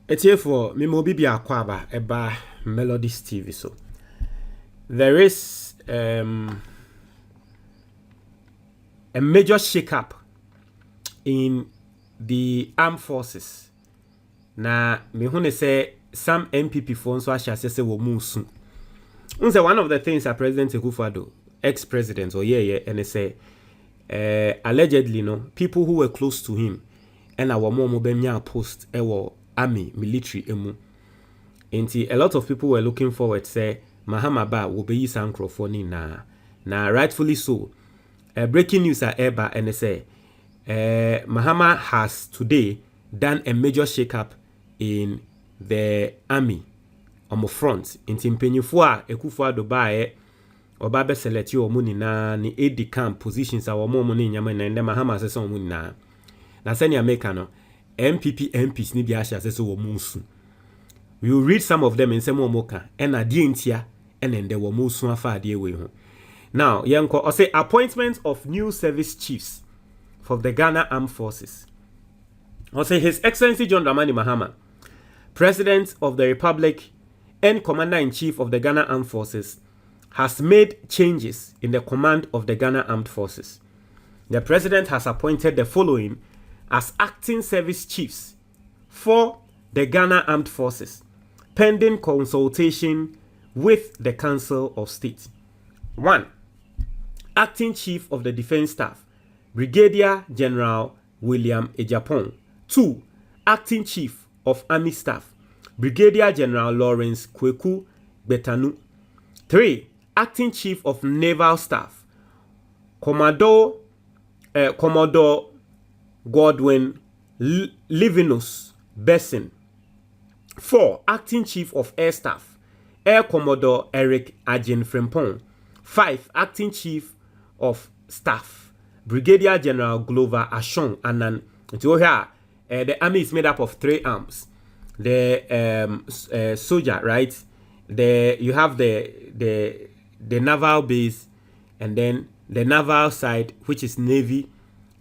It's here for me mobi bi akwaba eba Melodies TV. So there is a major shake-up in the armed forces. Na me hune say some NPP phones so say wo musu. Unse one of the things that President Akufo-Addo, ex-president or and they say allegedly people who were close to him and our mom benya post army military emu. Inti a lot of people were looking forward say Mahama ba will be sankrofoni na rightfully so. Breaking news at Eba and they say Mahama has today done a major shake-up in the army on the front. Inti mpenyufo a Akufo-Addo ba oba be select yo mu nyina ni aid camp positions a wo mo ni nyama na ndem Mahama asese wo mu nyina na sani America no NPP MPs ni bi ahya asese wo mu nsu. We will read some of them in some moka and a dientia and then there were more soon afa de we ho. Now yanko or say appointment of new service chiefs for the Ghana Armed Forces. Or say His Excellency John Dramani Mahama, President of the Republic and Commander-in-Chief of the Ghana Armed Forces, has made changes in the command of the Ghana Armed Forces. The President has appointed the following as acting service chiefs for the Ghana Armed Forces, pending consultation with the Council of State. 1. Acting Chief of the Defense Staff, Brigadier General William Ejapong. 2. Acting Chief of Army Staff, Brigadier General Lawrence Kweku Betanu. 3. Acting Chief of Naval Staff, Commodore Godwin Livinus Besson. 4. Acting Chief of Air Staff, Air Commodore Eric Ajin Frempong. 5. Acting Chief of Staff, Brigadier General Glover Ashong Anan. The army is made up of 3 arms. The soldier, right? You have the naval base, and then the naval side, which is Navy,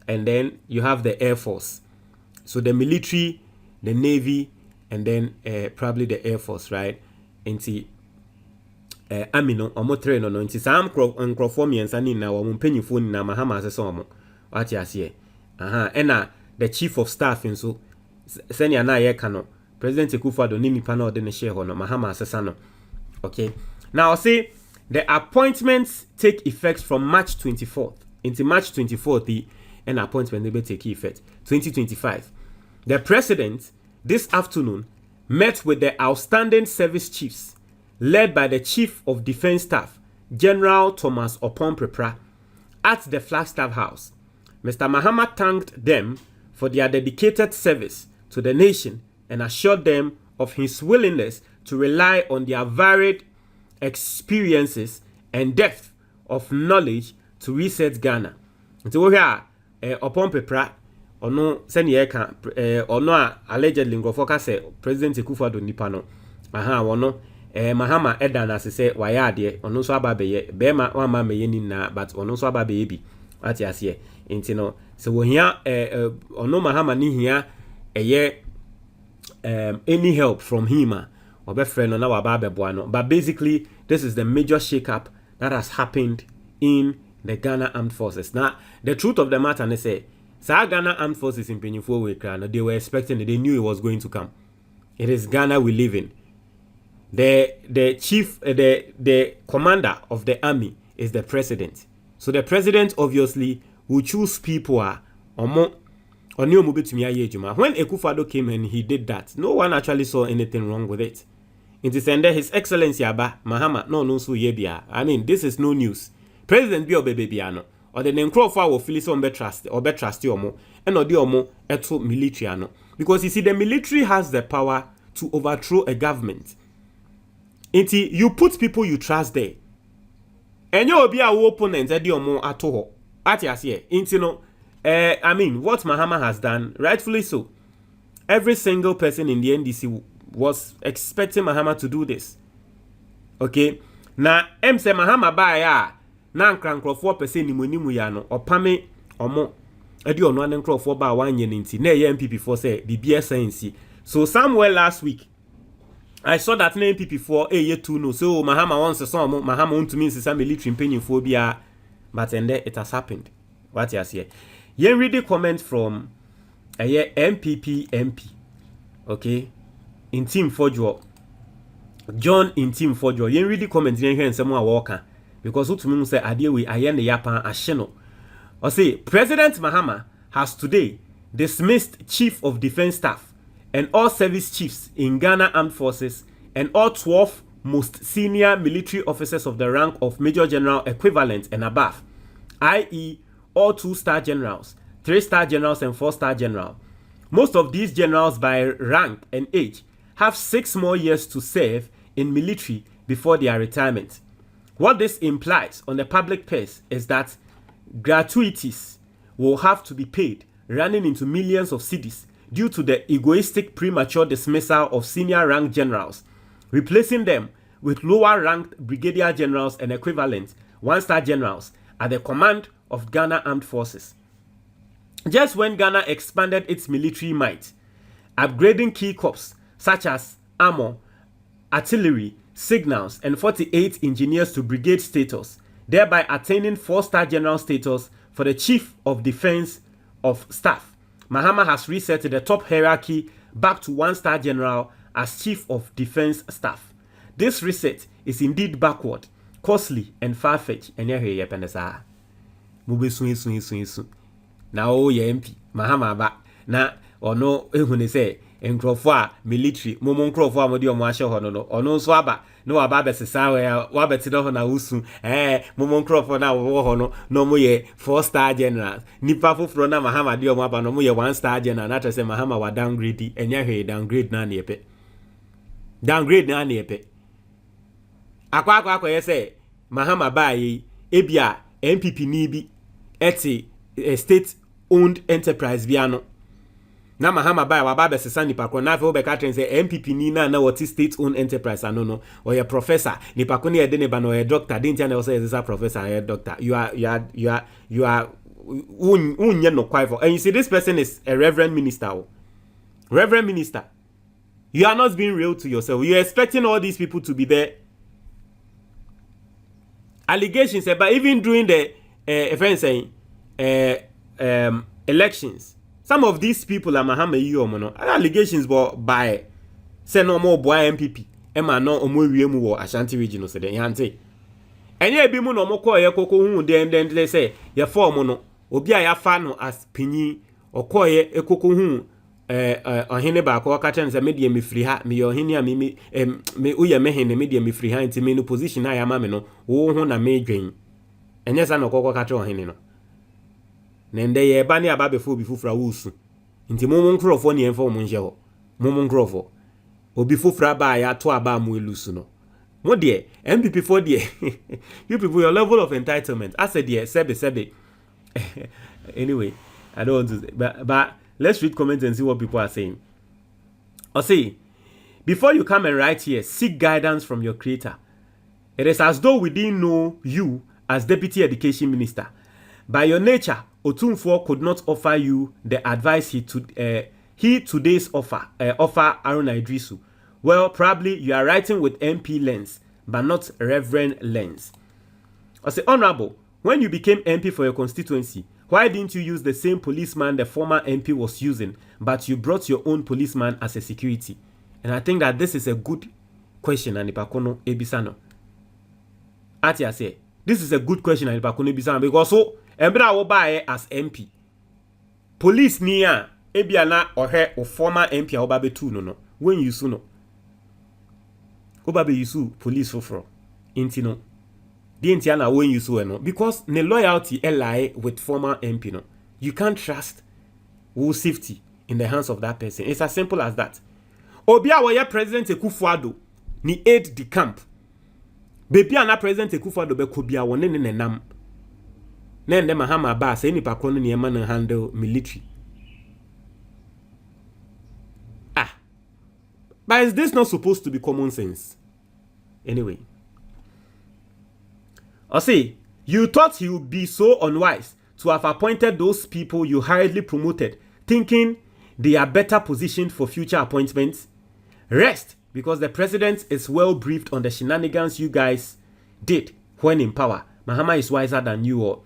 and then you have the Air Force. So the military, the Navy, and then probably the Air Force, right? Inti army no omo train no inti sam nkrofo miensa ni na wo mpanyifo ni na Mahama asese omo wati ase ena the chief of staff nso senior na ye ka no President Akufo-Addo ni nipa na ode ne share ho no Mahama asese no. Okay, now I'll say the appointments take effect from March 24th into March 24th and appointment will take effect 2025. The president this afternoon met with the outstanding service chiefs led by the Chief of Defense Staff, General Thomas Opon-Prepra, at the Flagstaff House. Mr. Mahama thanked them for their dedicated service to the nation and assured them of his willingness to rely on their varied experiences and depth of knowledge to reset Ghana. So here, Opon-Prepra, ono senior ka ono allegedly ngofo say President Akufo-Addo nipa no wono Mahama eda na se waya ade ono so ababeye bema wa ma meye ni na but ono so ababeye bi ati ase enti no se wo hia ono Mahama ni hia any help from him obefre no na wa ba beboa no. But basically this is the major shake-up that has happened in the Ghana Armed Forces. Now the truth of the matter is say Ghana Armed Forces in Penyufo we they were expecting it, they knew it was going to come. It is Ghana we live in. The chief, the commander of the army is the president. So the president obviously will choose people when Akufo-Addo came and he did that, no one actually saw anything wrong with it. It is under His Excellency Aba Mahama no so yebia. I mean, this is no news. President bi obebebiano or the Nenkrofa will feel so trust or trust omo and or the omo eto military ano. Because you see, the military has the power to overthrow a government. Inti you put people you trust there. And you will be our opponent at the omo atoho. Ati asiye. Inti no I mean, what Mahama has done, rightfully so. Every single person in the NDC was expecting Mahama to do this. Okay? Na say Mahama ba ya na nkrofo person nimu ya no opame omo edi ono an nkrofo ba wanye nti na ye NPP for say bibia sense So somewhere last week, I saw that NPP for a year 2 no. So Mahama wants a song. Mahama want to mean some military pain phobia, but and then it has happened. What you say? You read the comment from a NPP MP. Okay, in team for Joe. John in team for Joe. You read the comment here and someone walker because who to me say I deal with I am the Japan Asheno. Or say President Mahama has today dismissed Chief of Defense Staff and all service chiefs in Ghana Armed Forces and all 12 most senior military officers of the rank of Major General equivalent and above, i.e. all 2-star generals, 3-star generals and 4-star general. Most of these generals by rank and age have 6 more years to serve in military before their retirement. What this implies on the public purse is that gratuities will have to be paid running into millions of cedis due to the egoistic premature dismissal of senior rank generals, replacing them with lower ranked brigadier generals and equivalent 1-star generals at the command of Ghana Armed Forces. Just when Ghana expanded its military might, upgrading key corps such as armor, artillery, signals, and 48 engineers to brigade status, thereby attaining 4-star general status for the Chief of Defense of Staff, Mahama has reset the top hierarchy back to 1-star general as Chief of Defense Staff. This reset is indeed backward, costly, and far-fetched. And here penesa. Mube sun. Na o ye MP Mahama ba na ono ehune se nkrofo a military momo nkrofo a modi omo ahye ho no ono nso aba no aba besesa wa beti no na usu momo nkrofo na wo ho no mo ye 4-star general nipa foforo na Mahama di omo aba no mo ye 1-star general na trese Mahama wa downgrade enya hwe downgrade na epe akwa ye se Mahama ba yi ebia NPP ni bi eti state owned enterprise biano na Mahama ba wa ba besesa nipa ko na fe obeka tren say NPP ni na what state owned enterprise ano or your professor nipa ko na ye de ne ba no ye doctor didn't you know say is a professor or doctor you are unye no quite for, and you see this person is a reverend minister. You are not being real to yourself. You are expecting all these people to be there. Allegations but even during the elections, some of these people are Mahama Yomono allegations by say no more boy MPP Emma no omo wo Ashanti region so den yante enye bi mu no mo call ye koko hu den they say ye form no obi a ya fa no as pinyi okoye ekoko hu ohene ba ko ka chen say me de me free ha me ohene a me uye me hene me de me free ha nti me no position a ya ma me no wo hu na me dwen enye sa no koko ka chen ohene no nende ye ba ne aba befo bi fufra wusu nti momo nkrofo ne enfo mo nje ho momo nkrofo obi fufra ba ya to aba mo elusu no mo de MPP for de you people your level of entitlement I said yeah sebe anyway I don't want to but let's read comments and see what people are saying. Or say before you come and write here, seek guidance from your creator. It is as though we didn't know you as Deputy Education Minister. By your nature, Otumfuo could not offer you the advice he today's offer Aaron Idrisu. Well, probably you are writing with MP lens, but not Reverend lens. I say, Honorable, when you became MP for your constituency, why didn't you use the same policeman the former MP was using, but you brought your own policeman as a security? And I think that this is a good question, and Ipakono Ebisano. Ati I say, this is a good question, and Ipakono Ebisano, because so Embra will buy as MP. Police niya ebiana or former MP obabe tu no. When you so no. Obabe yusu police for intino. The intiana when you so no. Because ne loyalty lie with former MP no. You can't trust who safety in the hands of that person. It's as simple as that. Obia waya President Ekufuado ni aid the camp. Baby ana President Ekufuado be kobia wone ne nenam. Nende Mahama ba say nipa kono ne man handle military. But is this not supposed to be common sense? Anyway. I say, you thought he would be so unwise to have appointed those people you hurriedly promoted, thinking they are better positioned for future appointments. Rest, because the president is well briefed on the shenanigans you guys did when in power. Mahama is wiser than you all.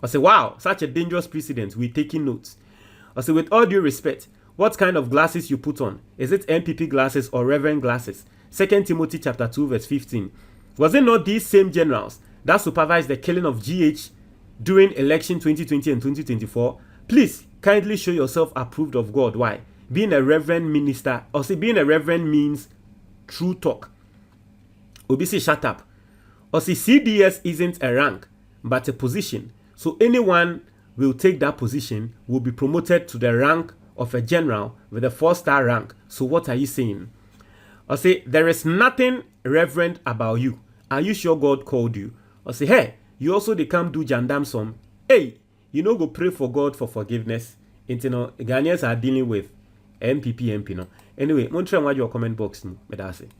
I say, wow, such a dangerous precedent. We're taking notes. I say, with all due respect, what kind of glasses you put on? Is it NPP glasses or Reverend glasses? 2 Timothy chapter 2 verse 15. Was it not these same generals that supervised the killing of GH during election 2020 and 2024? Please kindly show yourself approved of God. Why? Being a reverend minister, or say being a reverend means true talk. Obisi, shut up. Or say CDS isn't a rank, but a position. So anyone will take that position will be promoted to the rank of a general with a 4-star rank. So what are you saying? Or say there is nothing reverend about you. Are you sure God called you? Or say, hey, you also they come do jandam some. Hey, you know, go pray for God for forgiveness. You know, Ghanaians are dealing with NPP MP. No. Anyway, Montreal, what your comment box?